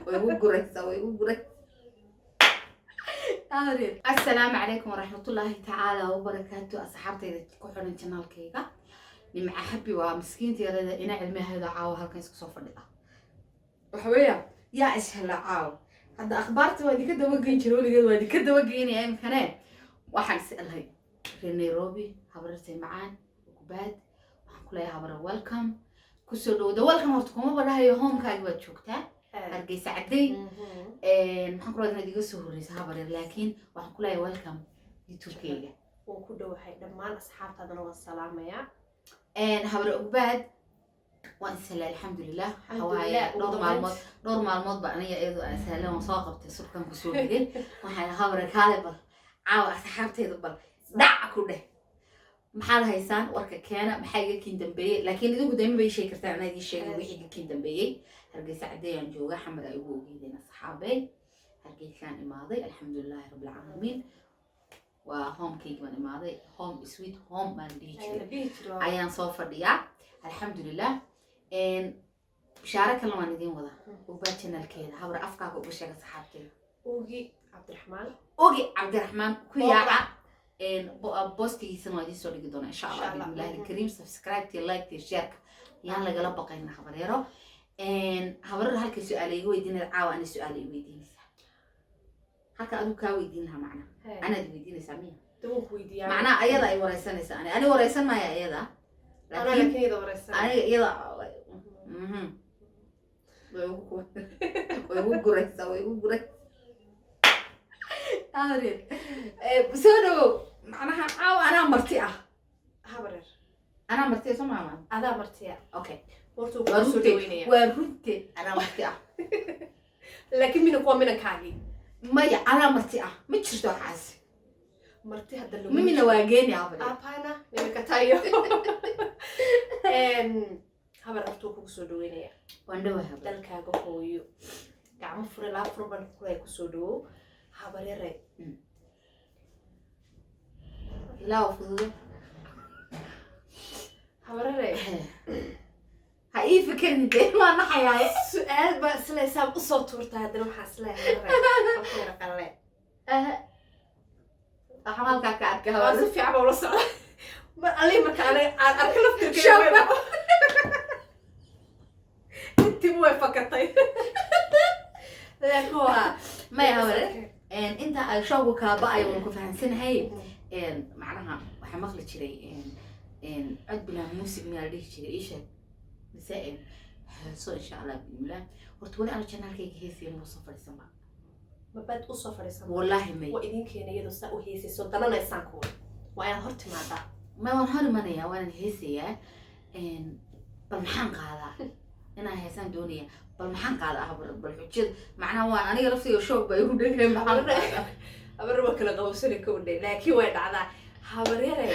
ويقول السلام عليكم ورحمة الله تعالى وبركاته. أصحابتي كحول الجنال كيكا نمع حبي ومسكين تيرا إنا علمي هذا عاو هالكن سوف نقطع وحويا يا إيش هلا عاو هذا أخبارتي وادي كده وجين شرولي كده وادي كده وجيني أيام كناه واحد سألها في نيروبي خبرتي معان وكباد وحكولها خبر ويلكم كسر ده ويلكم هرتكم ولا هي هوم كاجوات شوكتا أرجع سعدي maxaan ku raadinaa idiga soo horeysa habar yar laakiin waxaan ku leeyahay welcome youtube-kayga oo ku dhawahay dhammaan asxaabtaadana waan salaamayaa habar ogbaad waan salaay alxamdulilah hawaaye dhowr maalmood baa aniga iyadu aan saalan waan soo qabtay surkan ku soo dhigay waxaan habar kaale bal caawa asxaabteeda bal dhac ku dheh maxaad haysaan warka keena maxay iga kiin dambeeyay laakiin idinku dayma bay sheegi kartaa anaa idin sheegay wixii iga kiin dambeeyay hargeysa caddeeyaan jooga xamad ay ugu ogeydeen asxaabey hargeysaan imaaday alxamdulilaahi rabbil caalamiin waa homekayga baan imaaday home sweet home baan dhihi jiray ayaan soo fadhiyaa alxamdulilah bishaaro kale waan idiin wadaa uba channelkeeda habar afkaaga uga sheega asxaabteeda ogi cabdiraxmaan ku yaaca boostigiisana waa idiin soo dhigi doonaa insha allah bismillaahi alkariim subscribe tii like tii shareka yaan lagala baqayna habareero habarar halka su'aal iga weydiinaysa caawa ana su'aal iga weydiinaysa halka adigu kaa weydiin lahaa macna anaad weydiinaysaa miya macnaha ayada ay wareysanaysaa ani wareysan maayo ayada laakiin aniga iyada way ugu guraysaa soo dhawow macnaha caawa anaa marti ah habareer anaa marti soo maama adaa martiya okay waa runtii anaa marti ah laakiin mina kaagi maya anaa marti ah ma jirto waxaas marti hadda mimina waa geeni apana nimaka tayo habar artuu kugu soo dhaweynaya waan dhawahay dalkaaga hooyo gacmo fure laa furban kulay ku soo dhawow habareere ilaa fudude habareere ha ii fikirin dee ma naxayaaye su'aal baa isleesaa u soo tuurtaa haddana waxaa isleeyahay qalle waxaan halkaa ka arkay waa si fiican baa ula socda mar alii marka aan arka laftirkeeda intii way fakatay laakiin waa maya habare inta ay showga kaaba-ay waan ku fahansanahay macnaha waxaa maqli jiray cod bilaa muusig miyaa la dhihi jiray ii sheeg mise heeso insha allah bismillah horta wali ana channelkayga heesaya ma soo fadhiisan ba mabad u soo fadhiisan wallaahi may waa idinkeena iyadoo saa u heesayso dananaysaan kuwa waa inaad hor timaadaa ma waan hor imanayaa waanan heesayaa bal maxaan qaadaa inaan heesaan doonaya bal maxaan qaadaa bal xujada macnaha waa aniga laftiga shoog baa igu dhegay maxaan habar waa kala qabsani ka udhay laakiin way dhacdaa habaryare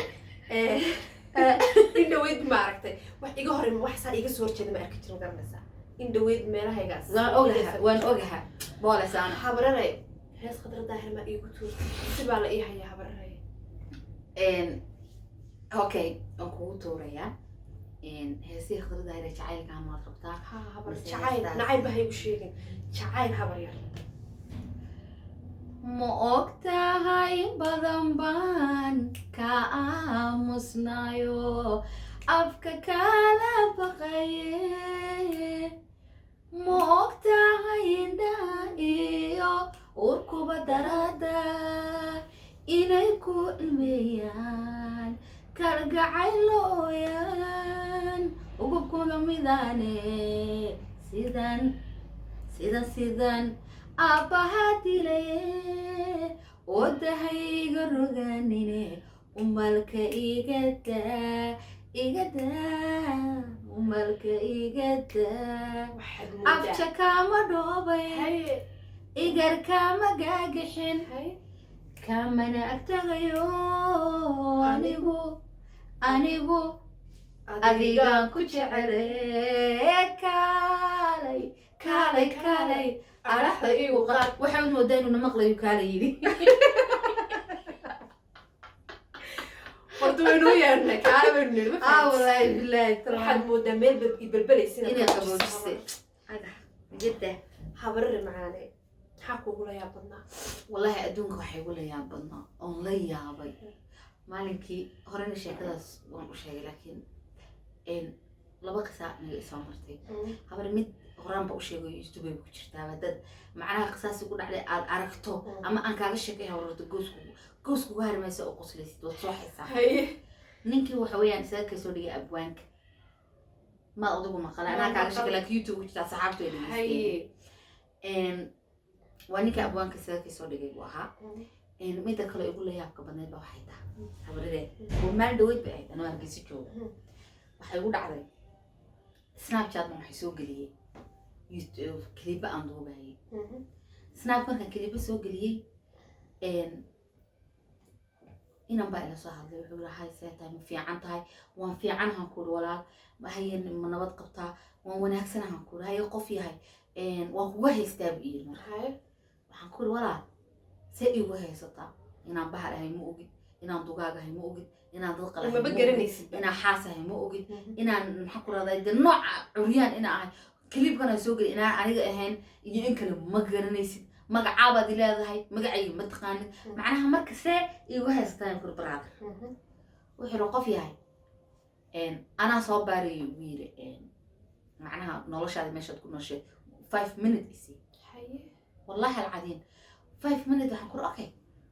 in dhaweyd ma aragtay wax iga hore wax saa iga soo horjeeda ma arki jirin garanaysaa in dhaweyd meelahaygaas waan ogaha boolasaan habaryare hees khadra daahir ma iigu tuur si baa la ii hayaa habaryare okay waan kugu tuurayaa heesii khadra daahir jacaylka amaad rabtaa habar jacayl nacayb bahay u sheegin jacayl habaryar ma ogtahay badan baan ka aamusnayo afka kala baqaye ma ogtahay indhaha iyo urkuba darada inay ku ilmeeyaan kalgacaylooyaan ugubkuna midaane sidan aabbaha dilaye wadahayga roganine umalka igadaa umalka igadaa afja kama dhoobay igar kama gaagixin kamana agtagayo anigu adigaan ku jecele kaalay araxda igu qaad waxaan moodaa inuu namaqlayo kaala yidhi horta waynuu yeernay kaala baynu nidhi wallaahi bilaahi waxaad moodaa meel balbelaysin inay qaboojisay jidda habarre macaane maxaa kugula yaab badnaa wallahi adduunka waxay igu la yaab badnaa oon la yaabay maalinkii horena sheekadaas waan u sheegay laakiin laba qisaa naga isoo martay habar mid horaanba u sheegayo youtube ku jirtaa dad macnaha qisaasi ku dhacday aad aragto ama aan kaaga sheekay hawarto gooskugu harmaysa oo qoslaysid waad soo haysaa ninkii waxa weeyaan isaga ka soo dhigay abwaanka ma adigu maqala anaa kaaga sheekay laakiin youtube ku jirtaa saxaabtu ay dhageysteen waa ninka abwaanka isaga ka soo dhigay buu ahaa midda kale igu la yaabka badneed baa waxay tahay habarade oo maal dhaweyd bay ahayd anoo hargeysa jooga waxay igu dhacday snapchat ma waxay soo geliyey kiliba aan duubayay snap markaan kiliba soo geliyey inan baa ila soo hadlay wuxuu yidhi hay see tahay ma fiican tahay waan fiicanahan ku uri walaal haye ma nabad qabtaa waan wanaagsanahan ku uri haye qof yahay waan kuga haystaa buu yidhi marka waxaan ku uri walaal see igu haysataa inaan bahal ahay ma ogid inaan dugaag ahay ma ogid inaan dad qalahay ma ogid inaan xaas ahay ma ogid inaan maxaa ku raday de nooca curyaan inaan ahay kilibkana soo geli inaan aniga ahayn iyo in kale ma garanaysid magacaabaad leedahay magacayga ma taqaanid macnaha marka see igu haystaan kur brother wuxuu qof yahay anaa soo baarayo ugu yiri macnaha noloshaada meeshaad ku nooshay 5 minutes wallahi alcadiin 5 minutes waxaan kur okay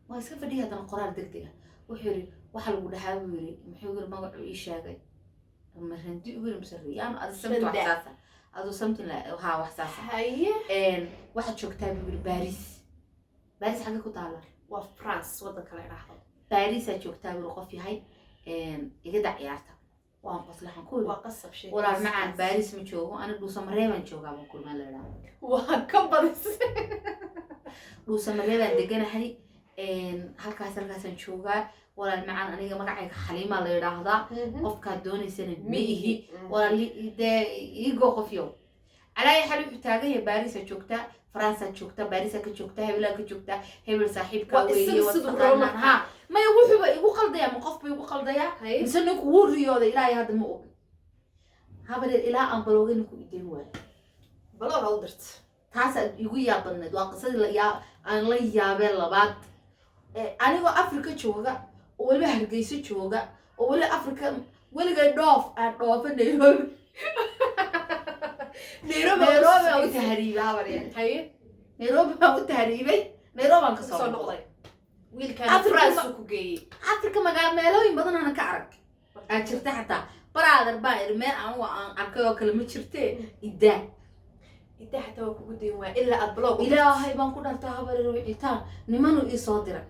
waa iska fadhiya haddana qoraal degdeg ah wuxuu yiri waxa lagu dhahaa buu yiri muxuu yiri magacu ii sheegay marandi ugu yiri masariyaan aad sabta waxsaasa adu something like ha waxsaasa waxa joogtaa buu yiri Paris xagga ku taala waa France wadanka la yiraahdo Paris aad joogtaa buu qof yahay iga daciyaarta waan qoslahan ku waa qasab shay walaal macaan Paris ma joogo ana dhuusa mareeban joogaa baan kulma leeyahay waa ka badis dhuusa mareeban deganahay halkaasaan joogaa walaal macaan aniga magacayga Xaliima la yiraahdaa qofka doonaysana ma ihi walaal iigo qofyo على حال وحتاجة باريس جوكتا فرنسا جوكتا باريس كجوكتا هبلا كجوكتا هبل صاحب كوي ها ما يقول قلديا مقف بيقول قلديا مثلا يقول رياضة إلى هذا مو هبل إلى أن بلوغين كويدين وين بلوغ هالدرت تاسع يقول يا بند وقصد يا أنا لا يا بلا بعد أنا هو أفريقيا جوكا ولا هرجيس جوكا ولا أفريقيا ولا جاي دوف النيروبي نيروبي أو تهريبي هاوريان هاي نيروبي أو تهريبي نيروبي كسر نقطة ويل كان فرنسا كوجي أفريقيا ما قال مالوين بدن أنا كعرق أشرت حتى برادر باير مين أنا أركض كلمة شرتة إذا حتى وكودي إلا أبلغ إلا هاي بنقول أنت هبر رويتان نمانو إصادرة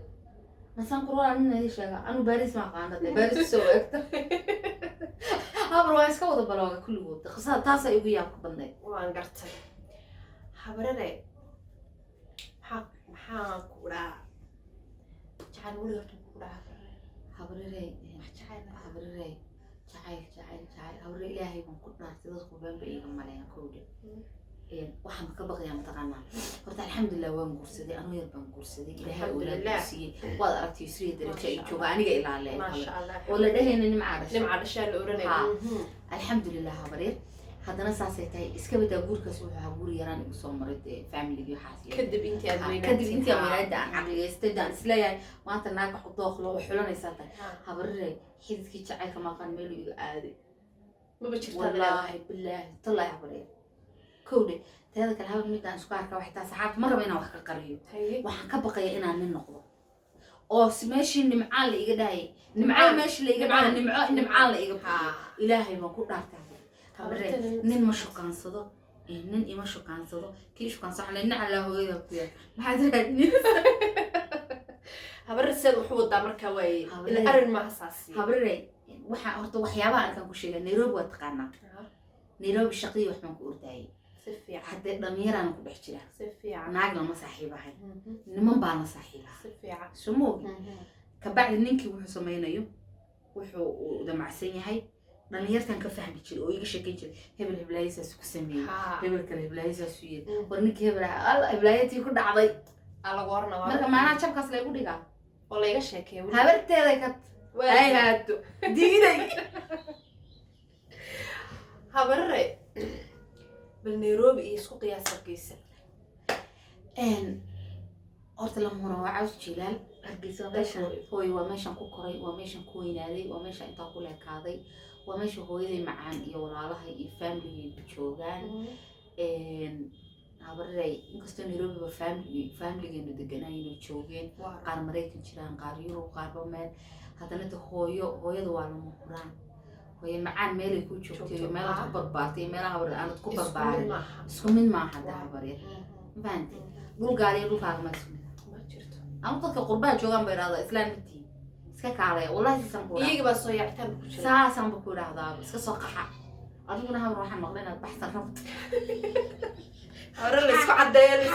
مثلا كرونا عندنا إيش أنا باريس ما قاعدة باريس سويت هبر وايس كوضة بلاغة كل وقت خاصة تاسع يجي يابك بندي وأنا قرت هبرني محا كورا جعل ولا كورا هبرني جعل هبر إلهي بنقول نعتذر قبل بيجي مالين كودي waxaan ka baqayaa mataqaanaa horta alxamdulillah waan guursaday anoo yar baan guursaday ilaahay walaal siiyay waad aragtay sirri darajo ay jooga aniga ilaaleen ma sha Allah wala dhahayna nimca dhashay la oranay alxamdulillah habareer haddana saasay tahay iska badaa guurkaas wuxuu ahaa guur yaraan igu soo maray family-gi waxaas kadib intii aad weynaatay aan caqliyeystay daan isleeyahay maanta naag wax u dooqlo oo xulanaysaa tahay habareer xididkii jacaylka maqan meel igu aaday ma jirtaa wallahi billahi tallahi habareer كودي هذا كلام ميدان سكار كواحد ساعات مرة بينا وحكي قريب وحكي بقى إنا ننقض أو سماشي نمعال إيجاداي نمعال ماشي اللي يجمع نمعال إيجابها إلهي ما كنت أعرف نين مشو كان صدا نين إيه مشو كان صدا كيش كان صح لأن على هو إذا كذا ما حد هني هبرسل وحود دمر كواي الأرن ما حساسي هبرري وحيابا أنا كان كل شيء نيروبي واتقنا نيروبي الشقية وحنا كورتاي حتى ضمير أنا كبحكي لها سفيعة ناقل ما صاحبها هاي نمن بانا صاحبها سفيعة سموه كبعد نينكي وحو سمينيو وحو دمع سيني هاي ضمير كان كفهم بيجي ويجي شكل جد هبل هبلايسة سوق سمين هبل كان هبلايسة سويد ورنيكي هبل الله هبلايتي كل عضي على قارنا مرة معنا شاب كاس لا يقول لك والله يغشك هبلت هذاك هاي هاتو ديني هبرري بالنيروبي يسوق قياس القيس horta lama huraan waa caws jilaal hargeysa meeshan hooyo waa meeshan ku koray waa meeshan ku weynaaday waa meeshan intaa ku leekaaday waa meesha hooyaday macaan iyo walaalahay iyo familygaydu joogaan habaray inkastoo Nairobi ba familygaydu deganayeen joogeen qaar Mareykan jiraan qaar Yurub qaarba meel haddana hooyada waa lama huraan hooyo macaan meelay ku joogtay meelaha ku barbaartay meelaha habar aan ku barbaarin isku mid ma aha habaray maanta dhul gaari dhulkaaga ma isku أنا قلت قربان شو قام بيراضة إسلام بتي سكك عليه والله سامبورا يجي بس يعتمد ساعة سامبورا هذا بس كسقحة أنا هنا هروح نقلنا البحث الربط أورا اللي سكوا عديل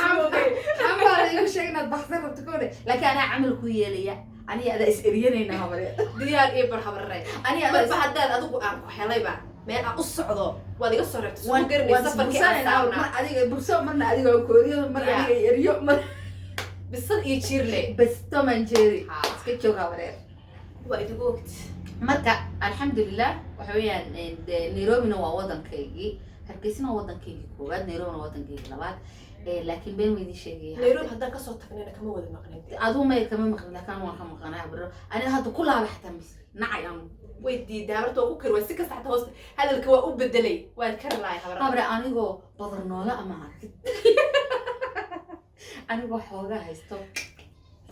أما يمشينا البحث الربط كله لكن أنا أعمل كويلية أنا هذا إسريني هنا هبري ديار إيه برحب الرأي أنا هذا بعد هذا أدوق أنكو حلي بقى ما أقص عضو وادي قصة ربط سوون قربي سفر كي أساونا أديك برسو مرنا أديك كوريا مرنا أديك يريو مرنا بس يشير لي بس طبعا جيري سكتشو غورير وقت وقت مركا الحمد لله وحويا نيروبي نوا وطن كيجي هركيسنا وطن كيجي كوغاد نيروبي نوا وطن كيجي لبعض لكن بين ويدي شيء نيروبي هذا كسر تقنينا كم وده مقنعتي أظن ما كمان مقنع كان واحد مقنع برا أنا هذا كلها بحتمس نعم ودي دارت وكر وسكة ساعة هوست هذا الكوا أبدلي والكر لاي خبر أنا جو بدرنا لا ما أنا بحاجة هيستو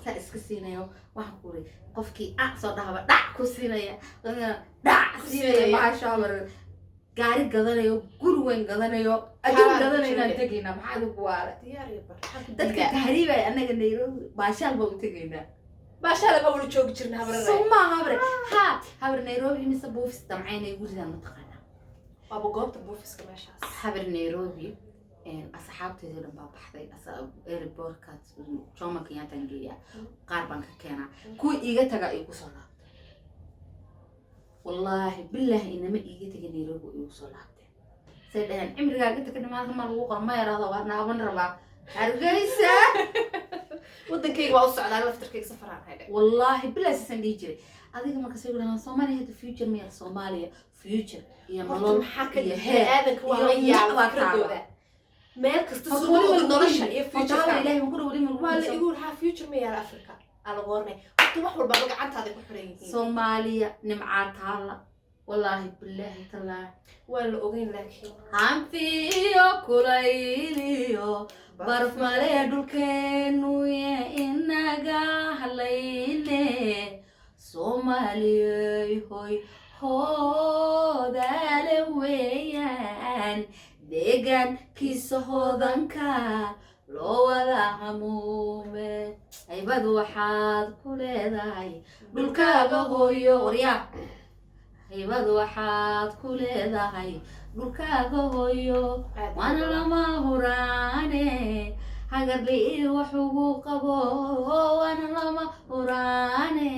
سأسكسينيو وحكوري قفكي أعصر ده دع كسينيا دع سينيا ما شاور قاري قدريو قروين قدريو أجيب قدرينا نتجينا ما حد بوارد ديار يبر تذكر تهريبة أنا قديرو باشال بوتجينا باشال بقول شو بتشرنا هبر سوما هبر هبر نيروبي مسبوف استمعين يقول إذا متقنا أبو قابت بوفيس كماشة هبر نيروبي أصحابتي ذي لما بحثي إيربوركات شوما كيان تنجيا قاربان كنا كوي إيجا تجا إيجو صلاة والله بالله إنما إيجا تجا نيروبي إيجو صلاة سيدنا عمري قاعد كنا ما نروق ما يرى ضوءنا ونربع أرجيسة ودن كي واوسع على لفتر كي سفران هذا والله بالله سنديجري هذيك ما كسيقول أنا صومالي هذا فيوتشر مير صوماليا فيوتشر يا ملون حكي هذا كوالي على فكرة مالك استسلموا النرشة إيه فيوتشر إلهي ما كنا ولين ولا يقول ها فيوتشر مير أفريقيا على غورنا وتروح والبابا عن هذا كحرين صوماليا نمعات هلا والله بالله تلا ولا أغين لكن عم فيو كرايليو برف مالي دولكنو يا إنغا هلايلي صومالي هوي هو دالويان deegaan kiisa hoodanka loo wada hamuume haybad waxaad ku leedahay dhulkaaga hooyo waryaa haybad waxaad ku leedahay dhulkaaga hooyo waana lama huraane hagarli wax ugu qabo waana lama huraane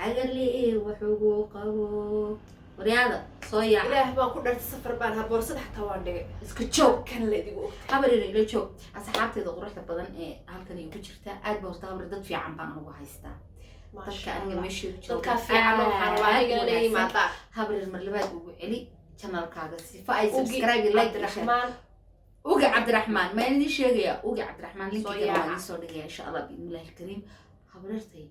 hagarli wax ugu qabo ورياضة صويا إله ما كنا نسافر بانها بورصة حتى واندق اسكتشو كان اللي يقول خبري لي شو أصحابتي إذا قرحت بدن إيه هالكن يوجرتا أد بورصة بردت في عم بان أبغى هايستا ما شاء الله أنا مشي الكافي عم حرواي قالي ما طع خبري المرلبات وعلي channel كاغسي فاي سبسكرايب لايك الرحمن وقع عبد الرحمن ما يني شيء وقع عبد الرحمن لينك كمان يسولي إن شاء الله بإذن الله الكريم خبرتي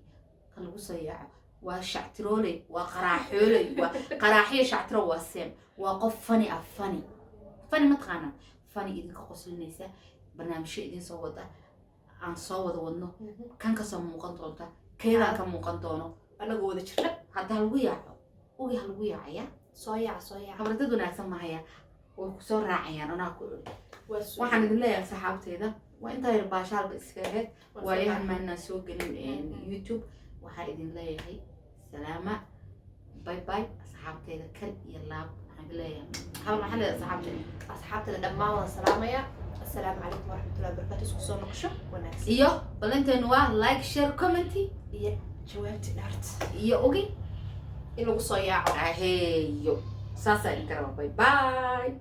كانوا صياع وشعترولي وقراحولي وقراحية شعترو واسم وقف فني أفني فني ما تقانا فني إذن كقصل النساء برنامج شيء إذن صوته عن صوت ونو كان كسم مقنطرته كذا كان مقنطونه أنا جودة شرب حتى هالويا وجه هالويا عيا صياع خبرت دونا سمع هيا وكسر راعيا أنا أقول وحن نقول يا صحابتي ذا وأنت يا باشار بسكهت وياها ما نسوق اليوتيوب وحايدين لي هي سلامة باي باي أصحابتي ذا كل يلا حقلي حاول محل أصحابتي لما سلامة يا السلام عليكم ورحمة الله وبركاته سكسون نقشة وناس إيوه بلنت نواه لايك شير كومنتي إيه جوابت نارت إيه أوكي إنه صياع هيو ساسا إنكرا باي باي